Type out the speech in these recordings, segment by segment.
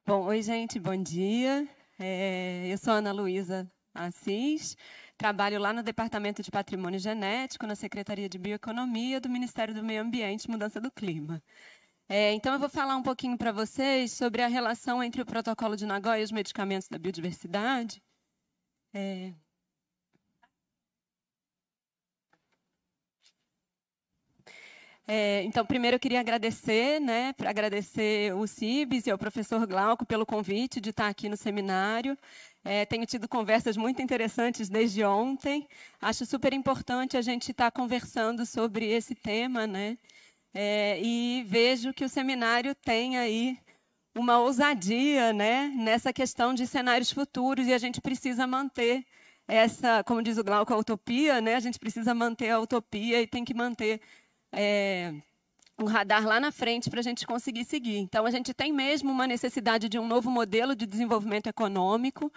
Bom, oi, gente, bom dia. Eu sou Ana Luísa Assis, trabalho lá no Departamento de Patrimônio Genético, na Secretaria de Bioeconomia do Ministério do Meio Ambiente e Mudança do Clima. Então, eu vou falar um pouquinho para vocês sobre a relação entre o Protocolo de Nagoya e os medicamentos da biodiversidade. Então, primeiro eu queria agradecer, agradecer o CIBS e ao professor Glauco pelo convite de estar aqui no seminário. Tenho tido conversas muito interessantes desde ontem. Acho super importante a gente estar conversando sobre esse tema, né? E vejo que o seminário tem aí uma ousadia, né, nessa questão de cenários futuros, e a gente precisa manter essa, como diz o Glauco, a utopia, né? A gente precisa manter a utopia e tem que manter um radar lá na frente para a gente conseguir seguir. Então, a gente tem mesmo uma necessidade de um novo modelo de desenvolvimento econômico.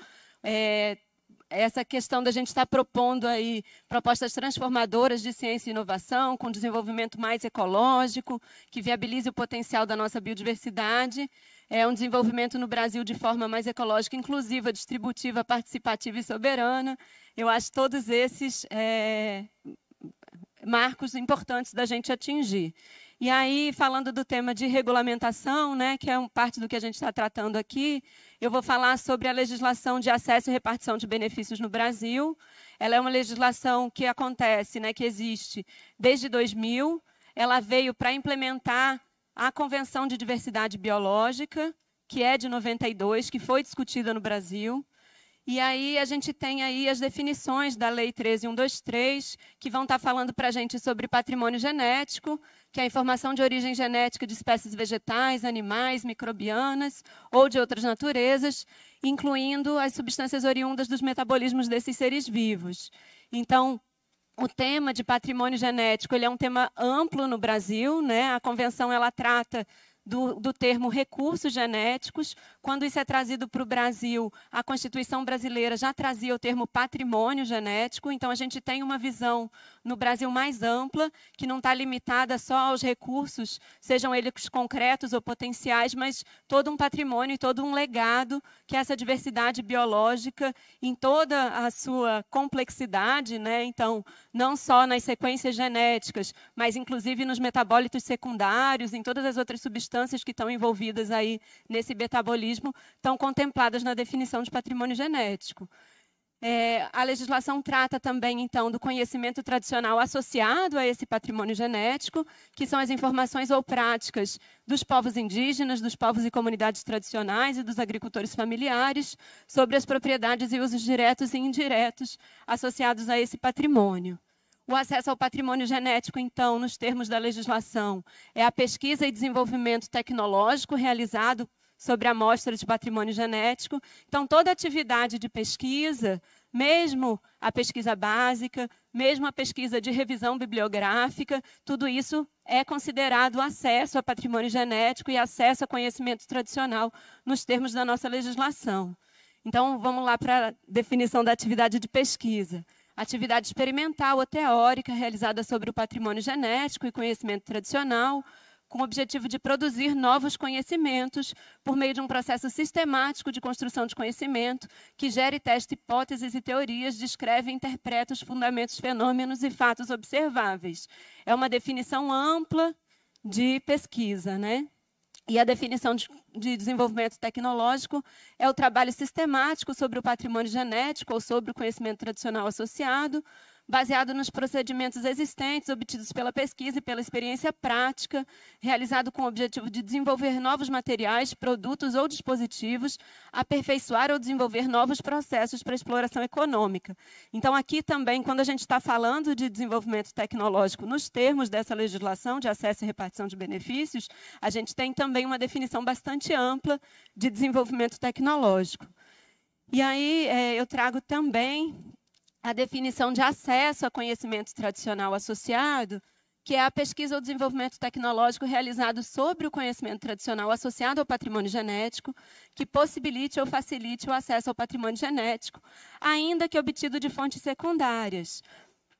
Essa questão da gente estar propondo aí propostas transformadoras de ciência e inovação, com desenvolvimento mais ecológico, que viabilize o potencial da nossa biodiversidade. Um desenvolvimento no Brasil de forma mais ecológica, inclusiva, distributiva, participativa e soberana. Eu acho todos esses marcos importantes da gente atingir. E aí, falando do tema de regulamentação, né, que é parte do que a gente está tratando aqui, eu vou falar sobre a legislação de acesso e repartição de benefícios no Brasil. Ela é uma legislação que acontece, né, que existe desde 2000. Ela veio para implementar a Convenção de Diversidade Biológica, que é de 92, que foi discutida no Brasil. E aí a gente tem aí as definições da Lei 13.123, que vão estar falando para a gente sobre patrimônio genético, que é a informação de origem genética de espécies vegetais, animais, microbianas ou de outras naturezas, incluindo as substâncias oriundas dos metabolismos desses seres vivos. Então, o tema de patrimônio genético ele é um tema amplo no Brasil, né? A convenção ela trata do termo recursos genéticos. Quando isso é trazido para o Brasil, a Constituição brasileira já trazia o termo patrimônio genético. Então, a gente tem uma visão no Brasil mais ampla, que não está limitada só aos recursos, sejam eles concretos ou potenciais, mas todo um patrimônio e todo um legado que essa diversidade biológica, em toda a sua complexidade, né? Então, não só nas sequências genéticas, mas inclusive nos metabólitos secundários, em todas as outras substâncias que estão envolvidas aí nesse metabolismo, estão contempladas na definição de patrimônio genético. A legislação trata também, então, do conhecimento tradicional associado a esse patrimônio genético, que são as informações ou práticas dos povos indígenas, dos povos e comunidades tradicionais e dos agricultores familiares sobre as propriedades e usos diretos e indiretos associados a esse patrimônio. O acesso ao patrimônio genético, então, nos termos da legislação, é a pesquisa e desenvolvimento tecnológico realizado sobre a amostra de patrimônio genético. Então, toda atividade de pesquisa, mesmo a pesquisa básica, mesmo a pesquisa de revisão bibliográfica, tudo isso é considerado acesso a patrimônio genético e acesso a conhecimento tradicional nos termos da nossa legislação. Então, vamos lá para a definição da atividade de pesquisa. Atividade experimental ou teórica realizada sobre o patrimônio genético e conhecimento tradicional, com o objetivo de produzir novos conhecimentos por meio de um processo sistemático de construção de conhecimento que gera e testa hipóteses e teorias, descreve e interpreta os fundamentos, fenômenos e fatos observáveis. É uma definição ampla de pesquisa, né? E a definição de desenvolvimento tecnológico é o trabalho sistemático sobre o patrimônio genético ou sobre o conhecimento tradicional associado, baseado nos procedimentos existentes, obtidos pela pesquisa e pela experiência prática, realizado com o objetivo de desenvolver novos materiais, produtos ou dispositivos, aperfeiçoar ou desenvolver novos processos para exploração econômica. Então, aqui também, quando a gente está falando de desenvolvimento tecnológico nos termos dessa legislação de acesso e repartição de benefícios, a gente tem também uma definição bastante ampla de desenvolvimento tecnológico. E aí, eu trago também a definição de acesso a conhecimento tradicional associado, que é a pesquisa ou desenvolvimento tecnológico realizado sobre o conhecimento tradicional associado ao patrimônio genético, que possibilite ou facilite o acesso ao patrimônio genético, ainda que obtido de fontes secundárias.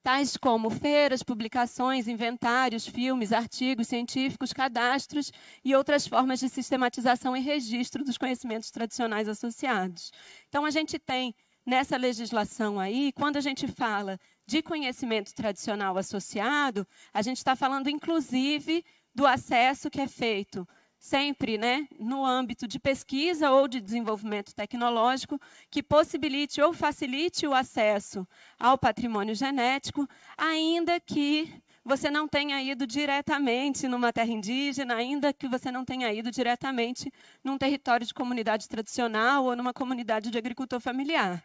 tais como feiras, publicações, inventários, filmes, artigos científicos, cadastros e outras formas de sistematização e registro dos conhecimentos tradicionais associados. Então, a gente tem nessa legislação aí, quando a gente fala de conhecimento tradicional associado, a gente está falando, inclusive, do acesso que é feito sempre, né, no âmbito de pesquisa ou de desenvolvimento tecnológico, que possibilite ou facilite o acesso ao patrimônio genético, ainda que você não tenha ido diretamente numa terra indígena, ainda que você não tenha ido diretamente num território de comunidade tradicional ou numa comunidade de agricultor familiar.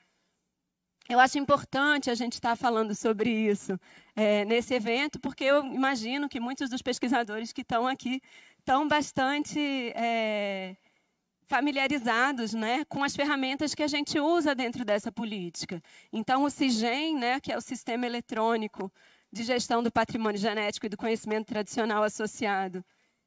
Eu acho importante a gente estar falando sobre isso nesse evento, porque eu imagino que muitos dos pesquisadores que estão aqui estão bastante familiarizados, né, com as ferramentas que a gente usa dentro dessa política. Então, o SIGEM, né, que é o Sistema Eletrônico de Gestão do Patrimônio Genético e do Conhecimento Tradicional Associado,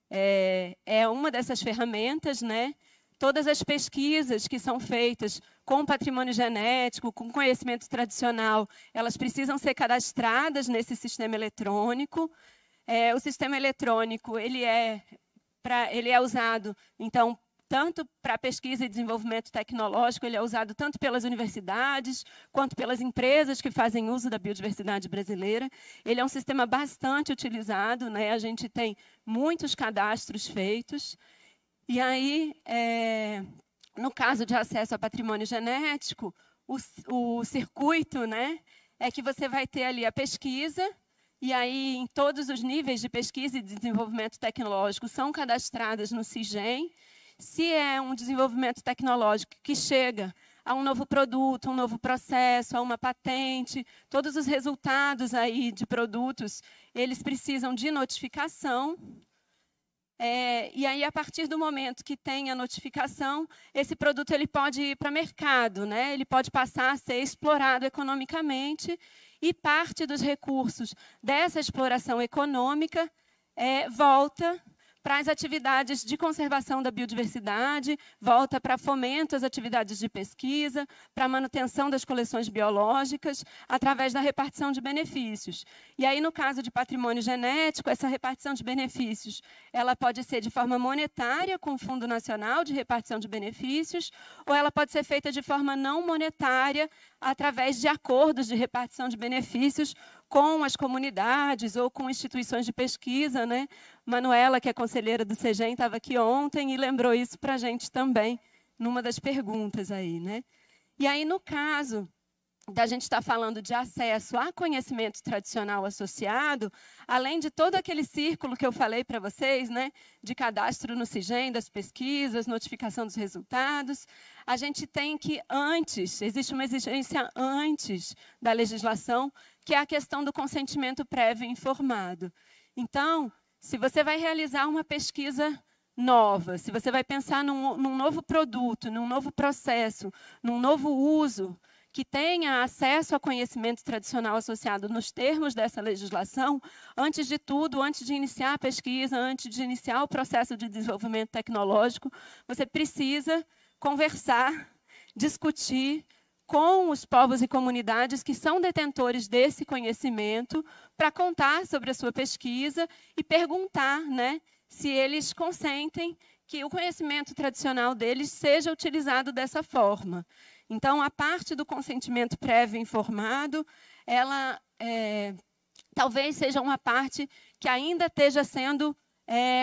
é uma dessas ferramentas, né? Todas as pesquisas que são feitas com patrimônio genético, com conhecimento tradicional, elas precisam ser cadastradas nesse sistema eletrônico. O sistema eletrônico ele é usado, então, tanto para pesquisa e desenvolvimento tecnológico, ele é usado tanto pelas universidades, quanto pelas empresas que fazem uso da biodiversidade brasileira. Ele é um sistema bastante utilizado, né? A gente tem muitos cadastros feitos. E aí, no caso de acesso a patrimônio genético, o circuito, né, é que você vai ter ali a pesquisa, e aí em todos os níveis de pesquisa e desenvolvimento tecnológico são cadastradas no SIGEM. Se é um desenvolvimento tecnológico que chega a um novo produto, um novo processo, a uma patente, todos os resultados aí de produtos, eles precisam de notificação. E aí, a partir do momento que tem a notificação, esse produto ele pode ir para o mercado, né? Ele pode passar a ser explorado economicamente, e parte dos recursos dessa exploração econômica volta para as atividades de conservação da biodiversidade, volta para fomento às atividades de pesquisa, para a manutenção das coleções biológicas, através da repartição de benefícios. E aí, no caso de patrimônio genético, essa repartição de benefícios ela pode ser de forma monetária, com o Fundo Nacional de Repartição de Benefícios, ou ela pode ser feita de forma não monetária, através de acordos de repartição de benefícios com as comunidades ou com instituições de pesquisa, né? Manuela, que é conselheira do SIGEM, estava aqui ontem e lembrou isso para a gente também, numa das perguntas aí, né? E aí, no caso da gente estar falando de acesso a conhecimento tradicional associado, além de todo aquele círculo que eu falei para vocês, né, de cadastro no SIGEM, das pesquisas, notificação dos resultados, a gente tem que existe uma exigência antes da legislação, que é a questão do consentimento prévio informado. Então, se você vai realizar uma pesquisa nova, se você vai pensar num novo produto, num novo processo, num novo uso, que tenha acesso a conhecimento tradicional associado nos termos dessa legislação, antes de tudo, antes de iniciar a pesquisa, antes de iniciar o processo de desenvolvimento tecnológico, você precisa conversar, discutir com os povos e comunidades que são detentores desse conhecimento, para contar sobre a sua pesquisa e perguntar, né, se eles consentem que o conhecimento tradicional deles seja utilizado dessa forma. Então, a parte do consentimento prévio informado, ela talvez seja uma parte que ainda esteja sendo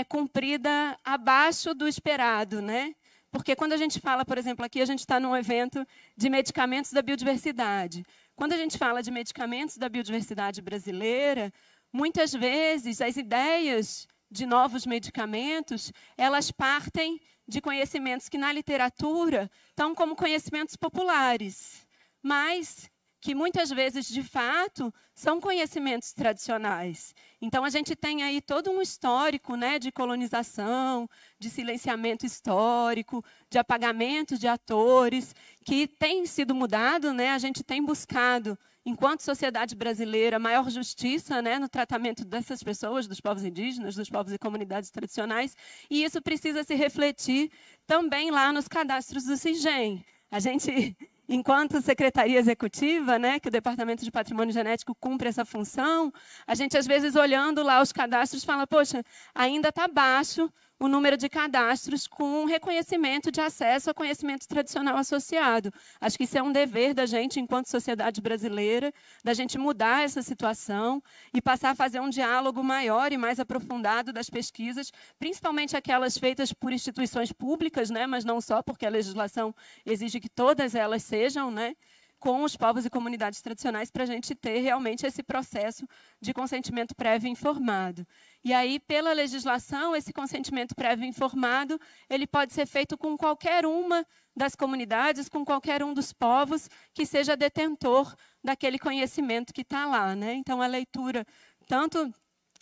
cumprida abaixo do esperado, né? Porque quando a gente fala, por exemplo, aqui a gente está num evento de medicamentos da biodiversidade. Quando a gente fala de medicamentos da biodiversidade brasileira, muitas vezes as ideias de novos medicamentos, elas partem de conhecimentos que na literatura estão como conhecimentos populares, mas que muitas vezes, de fato, são conhecimentos tradicionais. Então, a gente tem aí todo um histórico, né, de colonização, de silenciamento histórico, de apagamento de atores, que tem sido mudado, né? A gente tem buscado, enquanto sociedade brasileira, maior justiça, né, no tratamento dessas pessoas, dos povos indígenas, dos povos e comunidades tradicionais, e isso precisa se refletir também lá nos cadastros do SIGEM. A gente enquanto secretaria executiva, né, que o Departamento de Patrimônio Genético cumpre essa função, a gente, às vezes, olhando lá os cadastros, fala, poxa, ainda está baixo o número de cadastros com reconhecimento de acesso a conhecimento tradicional associado. Acho que isso é um dever da gente, enquanto sociedade brasileira, da gente mudar essa situação e passar a fazer um diálogo maior e mais aprofundado das pesquisas, principalmente aquelas feitas por instituições públicas, né, mas não só, porque a legislação exige que todas elas sejam, né, com os povos e comunidades tradicionais, para a gente ter realmente esse processo de consentimento prévio informado. E aí, pela legislação, esse consentimento prévio informado, ele pode ser feito com qualquer uma das comunidades, com qualquer um dos povos que seja detentor daquele conhecimento que está lá, né? Então, a leitura tanto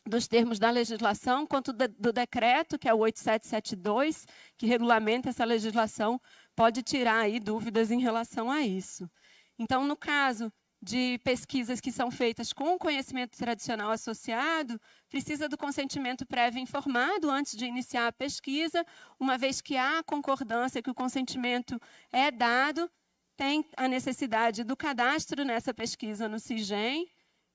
dos termos da legislação, quanto do decreto, que é o 8772, que regulamenta essa legislação, pode tirar aí dúvidas em relação a isso. Então, no caso de pesquisas que são feitas com conhecimento tradicional associado, precisa do consentimento prévio informado antes de iniciar a pesquisa, uma vez que há concordância que o consentimento é dado, tem a necessidade do cadastro nessa pesquisa no CIGEM,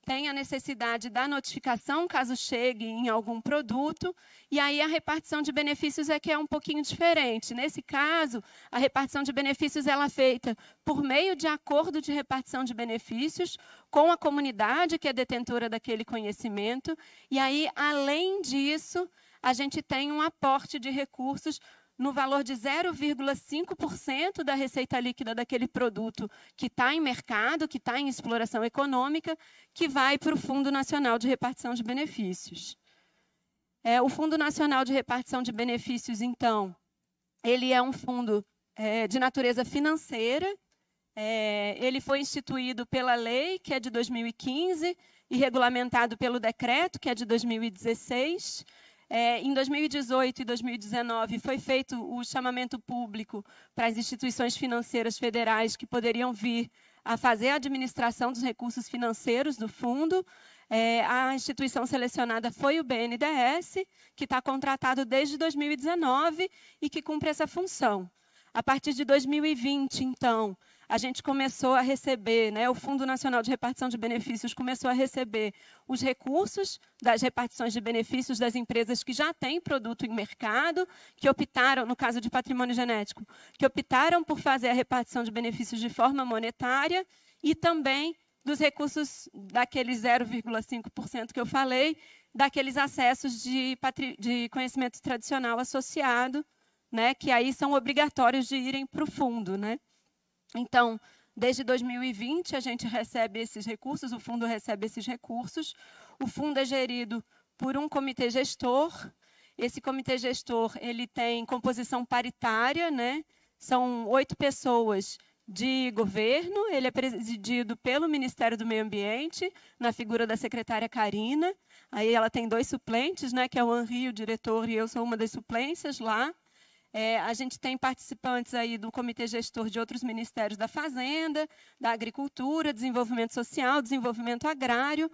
tem a necessidade da notificação, caso chegue em algum produto, e aí a repartição de benefícios é que é um pouquinho diferente. Nesse caso, a repartição de benefícios ela é feita por meio de acordo de repartição de benefícios com a comunidade que é detentora daquele conhecimento, e aí, além disso, a gente tem um aporte de recursos no valor de 0,5% da receita líquida daquele produto que está em mercado, que está em exploração econômica, que vai para o Fundo Nacional de Repartição de Benefícios. O Fundo Nacional de Repartição de Benefícios, então, ele é um fundo de natureza financeira, ele foi instituído pela lei, que é de 2015, e regulamentado pelo decreto, que é de 2016. Em 2018 e 2019, foi feito o chamamento público para as instituições financeiras federais que poderiam vir a fazer a administração dos recursos financeiros do fundo. A instituição selecionada foi o BNDES, que está contratado desde 2019 e que cumpre essa função. A partir de 2020, então, a gente começou a receber, né, o Fundo Nacional de Repartição de Benefícios começou a receber os recursos das repartições de benefícios das empresas que já têm produto em mercado, que optaram, no caso de patrimônio genético, que optaram por fazer a repartição de benefícios de forma monetária, e também dos recursos daqueles 0,5% que eu falei, daqueles acessos de conhecimento tradicional associado, né, que aí são obrigatórios de irem para o fundo, né? Então, desde 2020, a gente recebe esses recursos, o fundo recebe esses recursos. O fundo é gerido por um comitê gestor. Esse comitê gestor ele tem composição paritária, né? São 8 pessoas de governo. Ele é presidido pelo Ministério do Meio Ambiente, na figura da secretária Karina. Aí ela tem 2 suplentes, né? Que é o Henri, o diretor, e eu sou uma das suplências lá. A gente tem participantes aí do comitê gestor de outros ministérios da Fazenda, da Agricultura, Desenvolvimento Social, Desenvolvimento Agrário,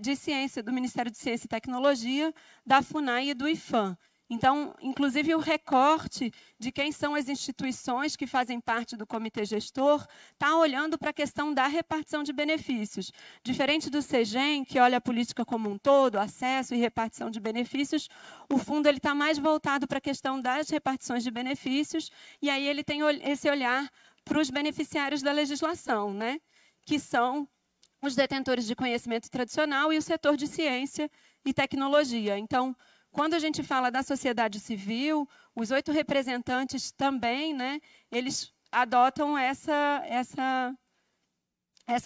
de Ciência, do Ministério de Ciência e Tecnologia, da FUNAI e do IFAM. Então, inclusive, o recorte de quem são as instituições que fazem parte do comitê gestor está olhando para a questão da repartição de benefícios. Diferente do CEGEM, que olha a política como um todo, acesso e repartição de benefícios, o fundo está mais voltado para a questão das repartições de benefícios, e aí ele tem esse olhar para os beneficiários da legislação, né? Que são os detentores de conhecimento tradicional e o setor de ciência e tecnologia. Então, quando a gente fala da sociedade civil, os 8 representantes também, né, eles adotam essa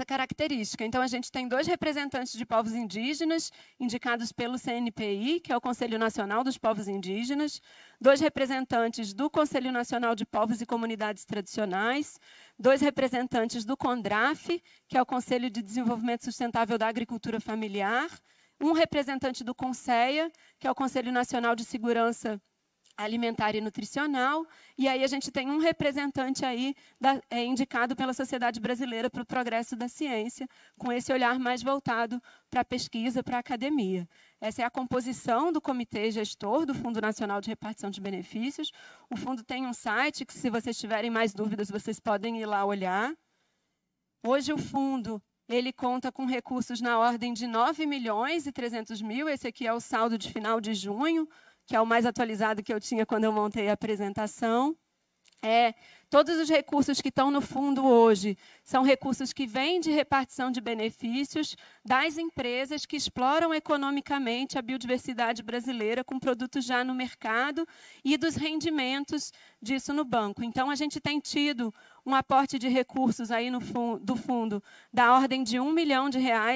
característica. Então, a gente tem 2 representantes de povos indígenas, indicados pelo CNPI, que é o Conselho Nacional dos Povos Indígenas, 2 representantes do Conselho Nacional de Povos e Comunidades Tradicionais, 2 representantes do CONDRAF, que é o Conselho de Desenvolvimento Sustentável da Agricultura Familiar, um representante do CONSEA, que é o Conselho Nacional de Segurança alimentar e nutricional, e aí a gente tem um representante aí indicado pela Sociedade Brasileira para o Progresso da Ciência, com esse olhar mais voltado para a pesquisa, para a academia. Essa é a composição do comitê gestor do Fundo Nacional de Repartição de Benefícios. O fundo tem um site que, se vocês tiverem mais dúvidas, vocês podem ir lá olhar. Hoje o fundo ele conta com recursos na ordem de 9.300.000, esse aqui é o saldo de final de junho, que é o mais atualizado que eu tinha quando eu montei a apresentação. Todos os recursos que estão no fundo hoje são recursos que vêm de repartição de benefícios das empresas que exploram economicamente a biodiversidade brasileira com produtos já no mercado e dos rendimentos disso no banco. Então, a gente tem tido um aporte de recursos aí do fundo da ordem de R$1 milhão,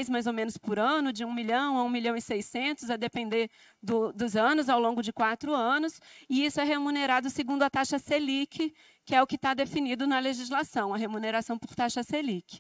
mais ou menos, por ano, de 1 milhão a 1.600.000, a depender dos anos, ao longo de 4 anos, e isso é remunerado segundo a taxa Selic, que é o que está definido na legislação, a remuneração por taxa Selic.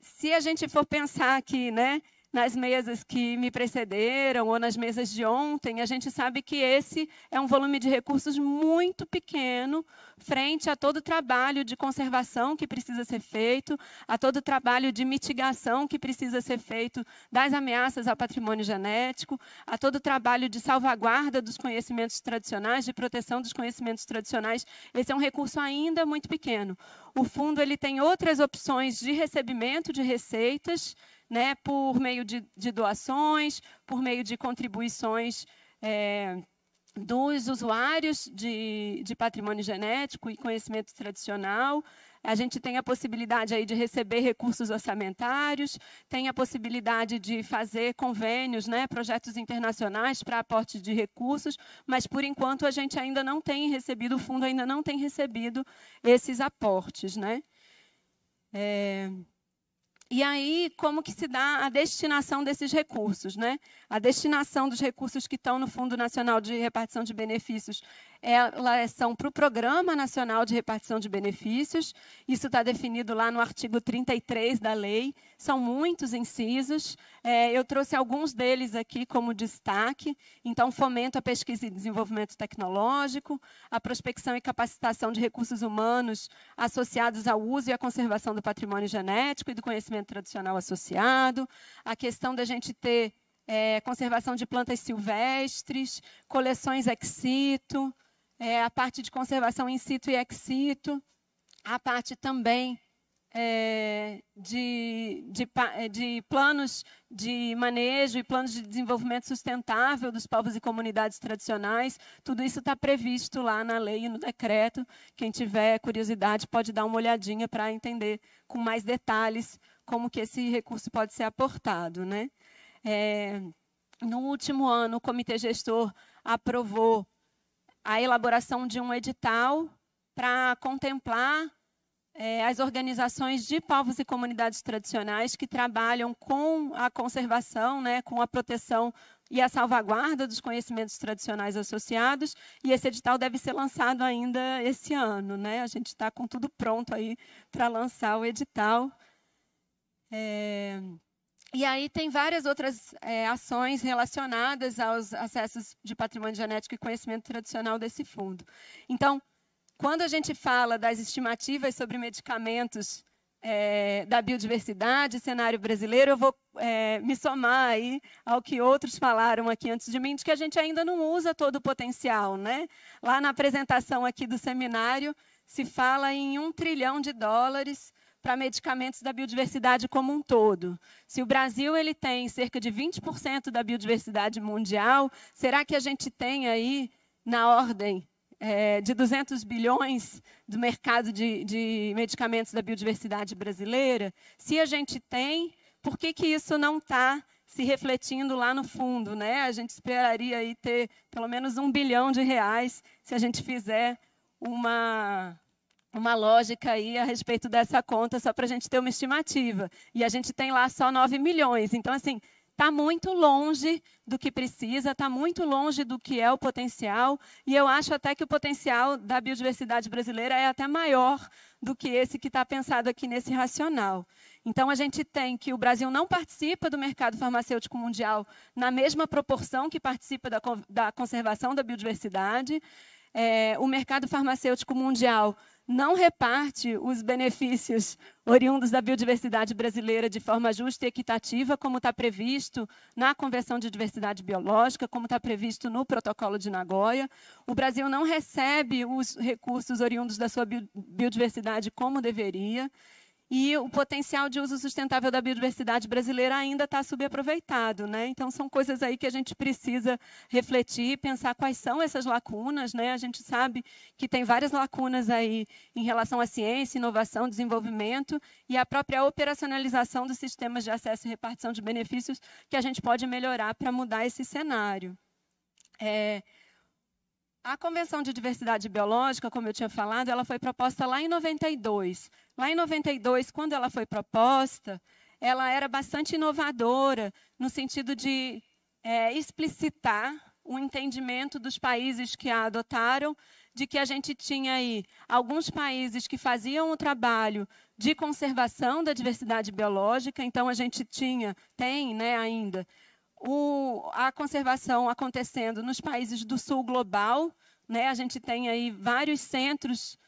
Se a gente for pensar aqui, né, nas mesas que me precederam ou nas mesas de ontem, a gente sabe que esse é um volume de recursos muito pequeno frente a todo o trabalho de conservação que precisa ser feito, a todo o trabalho de mitigação que precisa ser feito das ameaças ao patrimônio genético, a todo o trabalho de salvaguarda dos conhecimentos tradicionais, de proteção dos conhecimentos tradicionais. Esse é um recurso ainda muito pequeno. O fundo ele tem outras opções de recebimento de receitas, né, por meio de doações, por meio de contribuições dos usuários de patrimônio genético e conhecimento tradicional. A gente tem a possibilidade aí de receber recursos orçamentários, tem a possibilidade de fazer convênios, né, projetos internacionais para aporte de recursos, mas, por enquanto, a gente ainda não tem recebido, o fundo ainda não tem recebido esses aportes, né? E aí, como que se dá a destinação desses recursos, né? A destinação dos recursos que estão no Fundo Nacional de Repartição de Benefícios, elas são para o Programa Nacional de Repartição de Benefícios. Isso está definido lá no artigo 33 da lei. São muitos incisos. Eu trouxe alguns deles aqui como destaque. Então, fomento à pesquisa e desenvolvimento tecnológico, a prospecção e capacitação de recursos humanos associados ao uso e à conservação do patrimônio genético e do conhecimento tradicional associado, a questão da gente ter conservação de plantas silvestres, coleções ex situ, a parte de conservação in situ e ex situ, a parte também de planos de manejo e planos de desenvolvimento sustentável dos povos e comunidades tradicionais. Tudo isso está previsto lá na lei e no decreto. Quem tiver curiosidade pode dar uma olhadinha para entender com mais detalhes como que esse recurso pode ser aportado, né? No último ano, o Comitê Gestor aprovou a elaboração de um edital para contemplar as organizações de povos e comunidades tradicionais que trabalham com a conservação, né, com a proteção e a salvaguarda dos conhecimentos tradicionais associados, e esse edital deve ser lançado ainda esse ano, né? A gente está com tudo pronto aí para lançar o edital. E aí tem várias outras ações relacionadas aos acessos de patrimônio genético e conhecimento tradicional desse fundo. Então, quando a gente fala das estimativas sobre medicamentos da biodiversidade, cenário brasileiro, eu vou me somar aí ao que outros falaram aqui antes de mim, de que a gente ainda não usa todo o potencial, né? Lá na apresentação aqui do seminário, se fala em US$1 trilhão para medicamentos da biodiversidade como um todo. Se o Brasil ele tem cerca de 20% da biodiversidade mundial, será que a gente tem aí, na ordem de 200 bilhões do mercado de medicamentos da biodiversidade brasileira? Se a gente tem, por que isso não está se refletindo lá no fundo, né? A gente esperaria aí ter pelo menos R$1 bilhão se a gente fizer uma lógica aí a respeito dessa conta, só para a gente ter uma estimativa. E a gente tem lá só 9 milhões. Então, assim, está muito longe do que precisa, está muito longe do que é o potencial, e eu acho até que o potencial da biodiversidade brasileira é até maior do que esse que está pensado aqui nesse racional. Então, a gente tem que o Brasil não participa do mercado farmacêutico mundial na mesma proporção que participa da conservação da biodiversidade. O mercado farmacêutico mundial não reparte os benefícios oriundos da biodiversidade brasileira de forma justa e equitativa, como está previsto na Convenção de Diversidade Biológica, como está previsto no Protocolo de Nagoya. O Brasil não recebe os recursos oriundos da sua biodiversidade como deveria. E o potencial de uso sustentável da biodiversidade brasileira ainda está subaproveitado, né? Então, são coisas aí que a gente precisa refletir, pensar quais são essas lacunas, né? A gente sabe que tem várias lacunas aí em relação à ciência, inovação, desenvolvimento e a própria operacionalização dos sistemas de acesso e repartição de benefícios que a gente pode melhorar para mudar esse cenário. A Convenção de Diversidade Biológica, como eu tinha falado, ela foi proposta lá em 92. Lá em 92, quando ela foi proposta, ela era bastante inovadora, no sentido de explicitar o entendimento dos países que a adotaram, de que a gente tinha aí alguns países que faziam o trabalho de conservação da diversidade biológica, então a gente tem, né, ainda, a conservação acontecendo nos países do sul global, né? A gente tem aí vários centros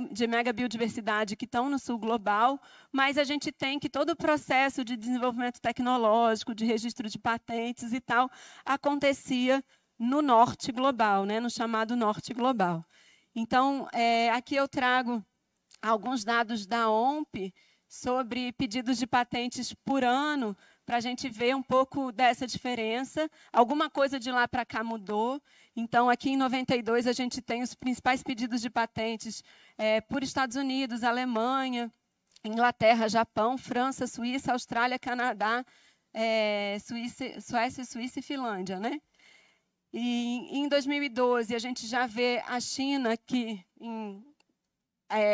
de mega biodiversidade que estão no sul global, mas a gente tem que todo o processo de desenvolvimento tecnológico, de registro de patentes e tal, acontecia no norte global, né? No chamado norte global. Então, aqui eu trago alguns dados da OMP sobre pedidos de patentes por ano, para a gente ver um pouco dessa diferença. Alguma coisa de lá para cá mudou. Então, aqui em 92, a gente tem os principais pedidos de patentes por Estados Unidos, Alemanha, Inglaterra, Japão, França, Suíça, Austrália, Canadá, Suécia, Suíça e Finlândia, né? E em 2012, a gente já vê a China aqui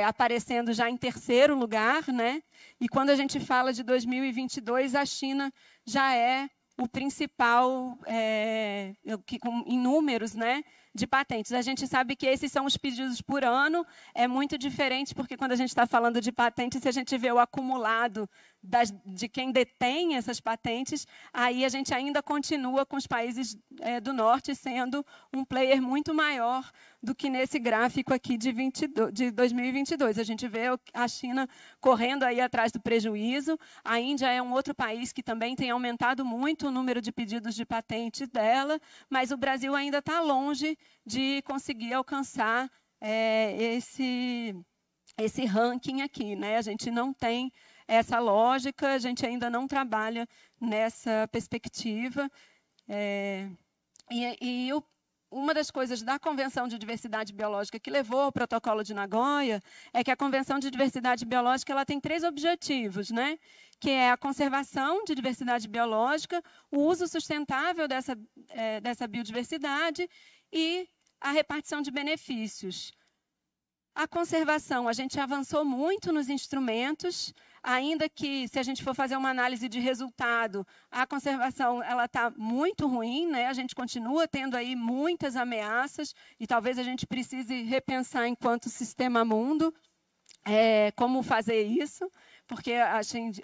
aparecendo já em terceiro lugar, né? E quando a gente fala de 2022, a China já é o principal, em números, né, de patentes. A gente sabe que esses são os pedidos por ano, é muito diferente, porque quando a gente está falando de patentes, se a gente vê o acumulado de quem detém essas patentes, aí a gente ainda continua com os países do norte sendo um player muito maior do que nesse gráfico aqui de 2022. A gente vê a China correndo aí atrás do prejuízo. A Índia é um outro país que também tem aumentado muito o número de pedidos de patente dela, mas o Brasil ainda está longe de conseguir alcançar esse ranking aqui, né? A gente não tem essa lógica, a gente ainda não trabalha nessa perspectiva. Uma das coisas da Convenção de Diversidade Biológica que levou ao Protocolo de Nagoya é que a Convenção de Diversidade Biológica ela tem 3 objetivos, né? Que é a conservação de diversidade biológica, o uso sustentável dessa biodiversidade e a repartição de benefícios. A conservação, a gente avançou muito nos instrumentos, ainda que, se a gente for fazer uma análise de resultado, a conservação está muito ruim, né? A gente continua tendo aí muitas ameaças e talvez a gente precise repensar, enquanto sistema mundo, como fazer isso, porque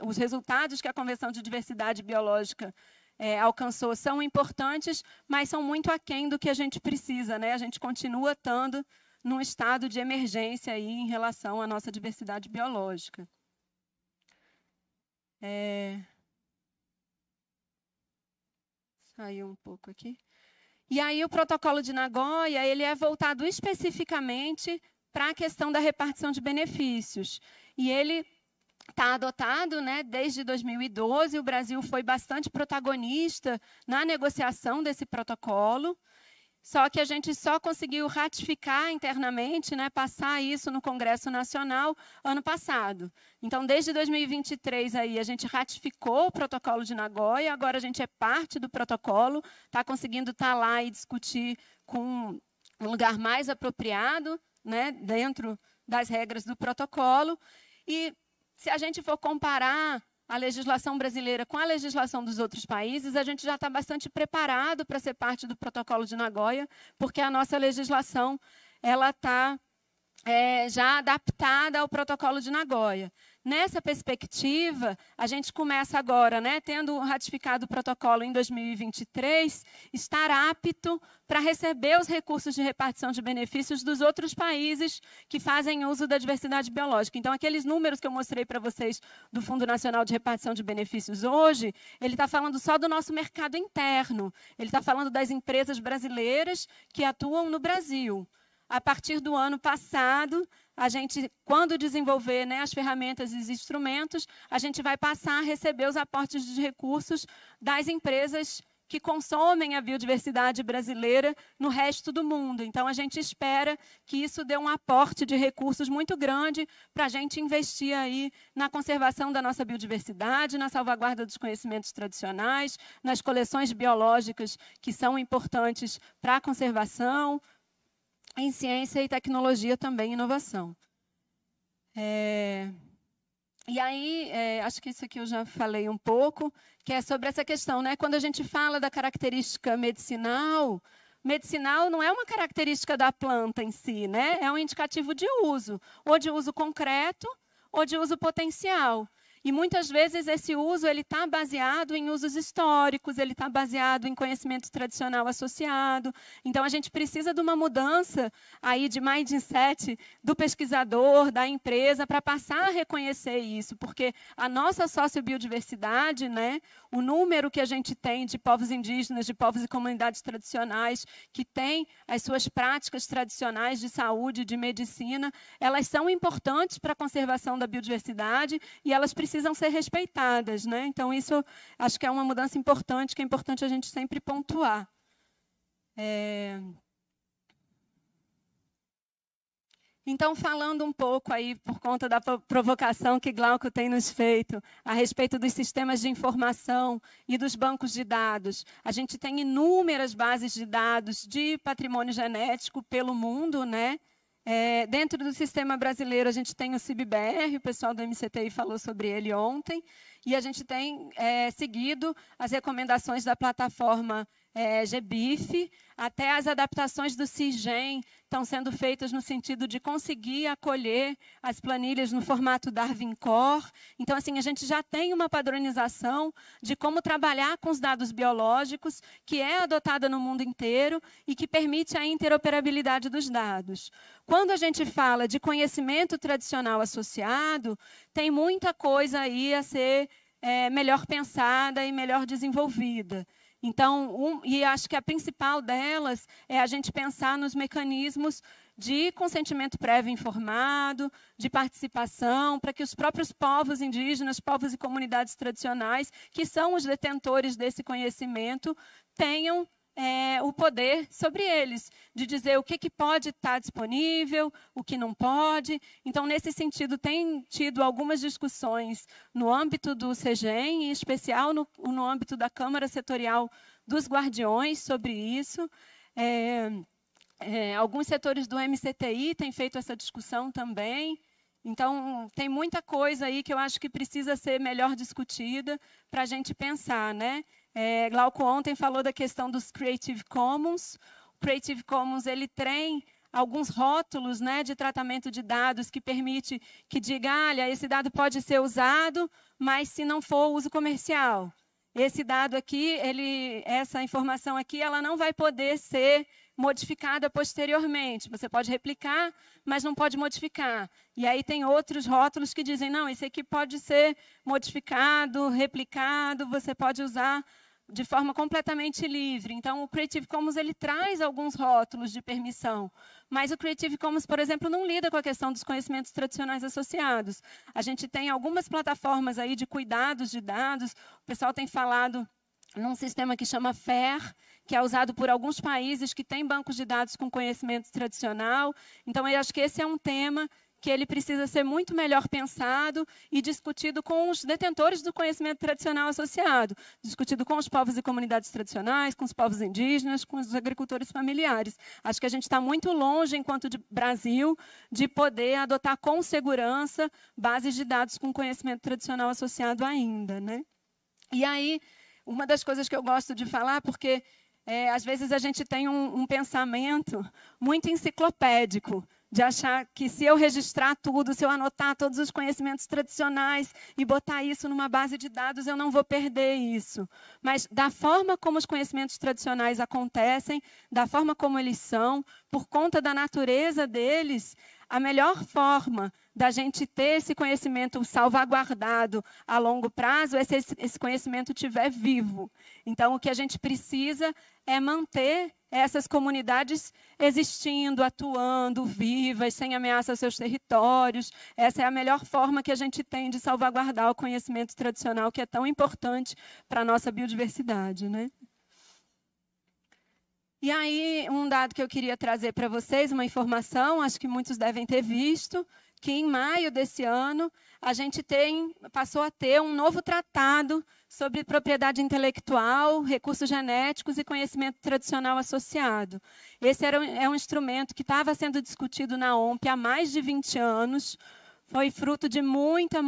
os resultados que a Convenção de Diversidade Biológica alcançou são importantes, mas são muito aquém do que a gente precisa, né? A gente continua estando num estado de emergência aí em relação à nossa diversidade biológica. Saiu um pouco aqui. E aí o Protocolo de Nagoya ele é voltado especificamente para a questão da repartição de benefícios. E ele está adotado, né, desde 2012. O Brasil foi bastante protagonista na negociação desse protocolo. Só que a gente só conseguiu ratificar internamente, né, passar isso no Congresso Nacional ano passado. Então, desde 2023, aí, a gente ratificou o Protocolo de Nagoya, agora a gente é parte do protocolo, está conseguindo estar lá e discutir com um lugar mais apropriado, né, dentro das regras do protocolo. E se a gente for comparar a legislação brasileira com a legislação dos outros países, a gente já está bastante preparado para ser parte do Protocolo de Nagoya, porque a nossa legislação ela está já adaptada ao Protocolo de Nagoya. Nessa perspectiva, a gente começa agora, né, tendo ratificado o protocolo em 2023, estar apto para receber os recursos de repartição de benefícios dos outros países que fazem uso da diversidade biológica. Então, aqueles números que eu mostrei para vocês do Fundo Nacional de Repartição de Benefícios hoje, ele está falando só do nosso mercado interno. Ele está falando das empresas brasileiras que atuam no Brasil. A partir do ano passado, a gente, quando desenvolver, né, as ferramentas e os instrumentos, a gente vai passar a receber os aportes de recursos das empresas que consomem a biodiversidade brasileira no resto do mundo. Então, a gente espera que isso dê um aporte de recursos muito grande para a gente investir aí na conservação da nossa biodiversidade, na salvaguarda dos conhecimentos tradicionais, nas coleções biológicas que são importantes para a conservação, em ciência e tecnologia também, inovação. E aí, acho que isso aqui eu já falei um pouco, que é sobre essa questão, né? Quando a gente fala da característica medicinal, medicinal não é uma característica da planta em si, né? É um indicativo de uso, ou de uso concreto, ou de uso potencial. E muitas vezes esse uso ele está baseado em usos históricos, ele está baseado em conhecimento tradicional associado. Então, a gente precisa de uma mudança aí de mindset do pesquisador, da empresa, para passar a reconhecer isso, porque a nossa sociobiodiversidade, né, o número que a gente tem de povos indígenas, de povos e comunidades tradicionais, que têm as suas práticas tradicionais de saúde, de medicina, elas são importantes para a conservação da biodiversidade e elas precisam ser respeitadas, né? Então, isso acho que é uma mudança importante, que é importante a gente sempre pontuar. Então, falando um pouco aí, por conta da provocação que Glauco tem nos feito, a respeito dos sistemas de informação e dos bancos de dados, a gente tem inúmeras bases de dados de patrimônio genético pelo mundo, né? Dentro do sistema brasileiro, a gente tem o CIB-BR, o pessoal do MCTI falou sobre ele ontem, e a gente tem seguido as recomendações da plataforma GBIF, até as adaptações do CIGEM estão sendo feitas no sentido de conseguir acolher as planilhas no formato Darwin Core. Então, assim, a gente já tem uma padronização de como trabalhar com os dados biológicos, que é adotada no mundo inteiro e que permite a interoperabilidade dos dados. Quando a gente fala de conhecimento tradicional associado, tem muita coisa aí a ser melhor pensada e melhor desenvolvida. Então, e acho que a principal delas é a gente pensar nos mecanismos de consentimento prévio informado, de participação, para que os próprios povos indígenas, povos e comunidades tradicionais, que são os detentores desse conhecimento, tenham o poder sobre eles, de dizer o que pode estar disponível, o que não pode. Então, nesse sentido, tem tido algumas discussões no âmbito do CEGEM, em especial no âmbito da Câmara Setorial dos Guardiões, sobre isso. Alguns setores do MCTI têm feito essa discussão também. Então, tem muita coisa aí que eu acho que precisa ser melhor discutida para a gente pensar, né? Glauco ontem falou da questão dos Creative Commons. O Creative Commons ele tem alguns rótulos, né, de tratamento de dados que permite que diga, olha, esse dado pode ser usado, mas se não for uso comercial. Esse dado aqui, essa informação aqui, ela não vai poder ser modificada posteriormente. Você pode replicar, mas não pode modificar. E aí tem outros rótulos que dizem, não, esse aqui pode ser modificado, replicado, você pode usar de forma completamente livre. Então, o Creative Commons ele traz alguns rótulos de permissão, mas o Creative Commons, por exemplo, não lida com a questão dos conhecimentos tradicionais associados. A gente tem algumas plataformas aí de cuidados de dados, o pessoal tem falado num sistema que chama FAIR, que é usado por alguns países que têm bancos de dados com conhecimento tradicional. Então, eu acho que esse é um tema que ele precisa ser muito melhor pensado e discutido com os detentores do conhecimento tradicional associado, discutido com os povos e comunidades tradicionais, com os povos indígenas, com os agricultores familiares. Acho que a gente está muito longe, enquanto Brasil, de poder adotar com segurança bases de dados com conhecimento tradicional associado ainda, né? E aí, uma das coisas que eu gosto de falar, porque às vezes a gente tem um pensamento muito enciclopédico, de achar que se eu registrar tudo, se eu anotar todos os conhecimentos tradicionais e botar isso numa base de dados, eu não vou perder isso. Mas da forma como os conhecimentos tradicionais acontecem, da forma como eles são, por conta da natureza deles, a melhor forma da gente ter esse conhecimento salvaguardado a longo prazo é se esse conhecimento estiver vivo. Então, o que a gente precisa é manter essas comunidades existindo, atuando, vivas, sem ameaça aos seus territórios. Essa é a melhor forma que a gente tem de salvaguardar o conhecimento tradicional, que é tão importante para a nossa biodiversidade, né? E aí, um dado que eu queria trazer para vocês, uma informação, acho que muitos devem ter visto, que em maio desse ano, a gente passou a ter um novo tratado sobre propriedade intelectual, recursos genéticos e conhecimento tradicional associado. Esse é um instrumento que estava sendo discutido na OMP há mais de 20 anos, foi fruto de muita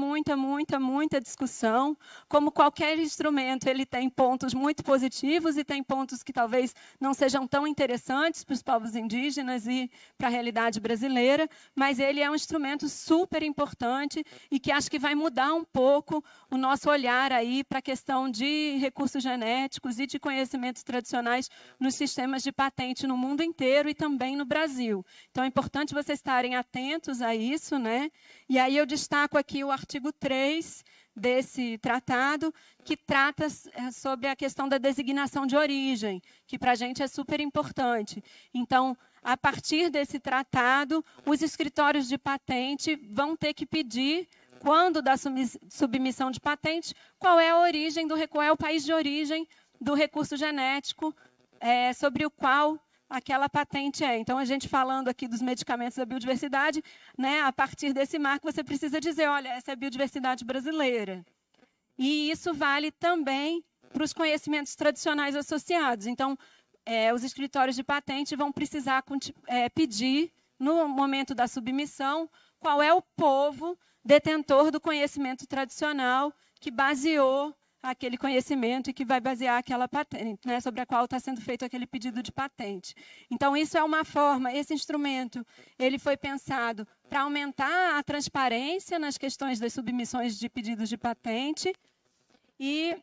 discussão. Como qualquer instrumento, ele tem pontos muito positivos e tem pontos que talvez não sejam tão interessantes para os povos indígenas e para a realidade brasileira, mas ele é um instrumento super importante e que acho que vai mudar um pouco o nosso olhar aí para a questão de recursos genéticos e de conhecimentos tradicionais nos sistemas de patente no mundo inteiro e também no Brasil. Então, é importante vocês estarem atentos a isso, né? E aí eu destaco aqui o artigo 3 desse tratado, que trata sobre a questão da designação de origem, que para a gente é super importante. Então, a partir desse tratado, os escritórios de patente vão ter que pedir, quando da submissão de patente, qual é a origem qual é o país de origem do recurso genético sobre o qual aquela patente é. Então, a gente falando aqui dos medicamentos da biodiversidade, né, a partir desse marco, você precisa dizer, olha, essa é a biodiversidade brasileira. E isso vale também para os conhecimentos tradicionais associados. Então, os escritórios de patente vão precisar pedir, no momento da submissão, qual é o povo detentor do conhecimento tradicional que baseou aquele conhecimento e que vai basear aquela patente, né, sobre a qual está sendo feito aquele pedido de patente. Então, isso é uma forma, esse instrumento, ele foi pensado para aumentar a transparência nas questões das submissões de pedidos de patente e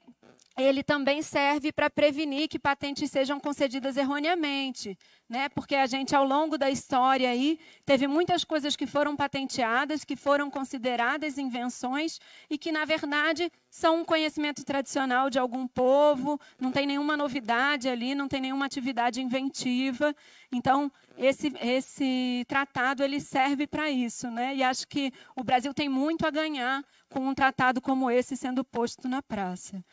ele também serve para prevenir que patentes sejam concedidas erroneamente, né? Porque a gente, ao longo da história, aí, teve muitas coisas que foram patenteadas, que foram consideradas invenções e que, na verdade, são um conhecimento tradicional de algum povo, não tem nenhuma novidade ali, não tem nenhuma atividade inventiva. Então, esse tratado ele serve para isso, né? E acho que o Brasil tem muito a ganhar com um tratado como esse sendo posto na praça.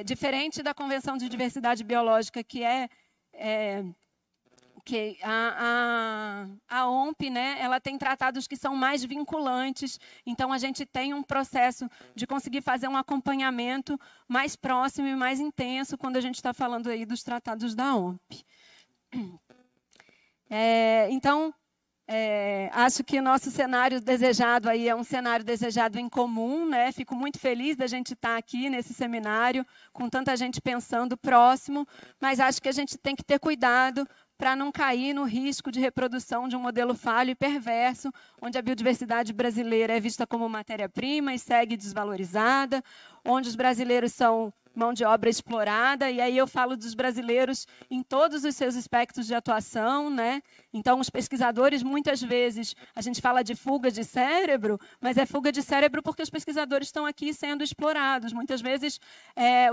Diferente da Convenção de Diversidade Biológica, que que a OMP, né, ela tem tratados que são mais vinculantes, então a gente tem um processo de conseguir fazer um acompanhamento mais próximo e mais intenso quando a gente está falando aí dos tratados da OMP. Então, acho que o nosso cenário desejado aí é um cenário desejado em comum, né? Fico muito feliz da gente estar aqui nesse seminário, com tanta gente pensando próximo, mas acho que a gente tem que ter cuidado para não cair no risco de reprodução de um modelo falho e perverso, onde a biodiversidade brasileira é vista como matéria-prima e segue desvalorizada, onde os brasileiros são mão de obra explorada, e aí eu falo dos brasileiros em todos os seus aspectos de atuação, né? Então, os pesquisadores, muitas vezes, a gente fala de fuga de cérebro, mas é fuga de cérebro porque os pesquisadores estão aqui sendo explorados. Muitas vezes,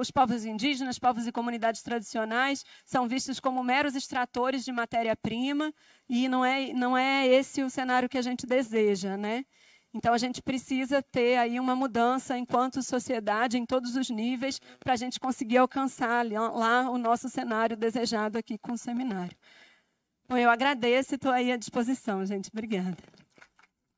os povos indígenas, povos e comunidades tradicionais, são vistos como meros extratores de matéria-prima, e não é esse o cenário que a gente deseja, né? Então, a gente precisa ter aí uma mudança enquanto sociedade, em todos os níveis, para a gente conseguir alcançar lá o nosso cenário desejado aqui com o seminário. Bom, eu agradeço e estou aí à disposição, gente. Obrigada.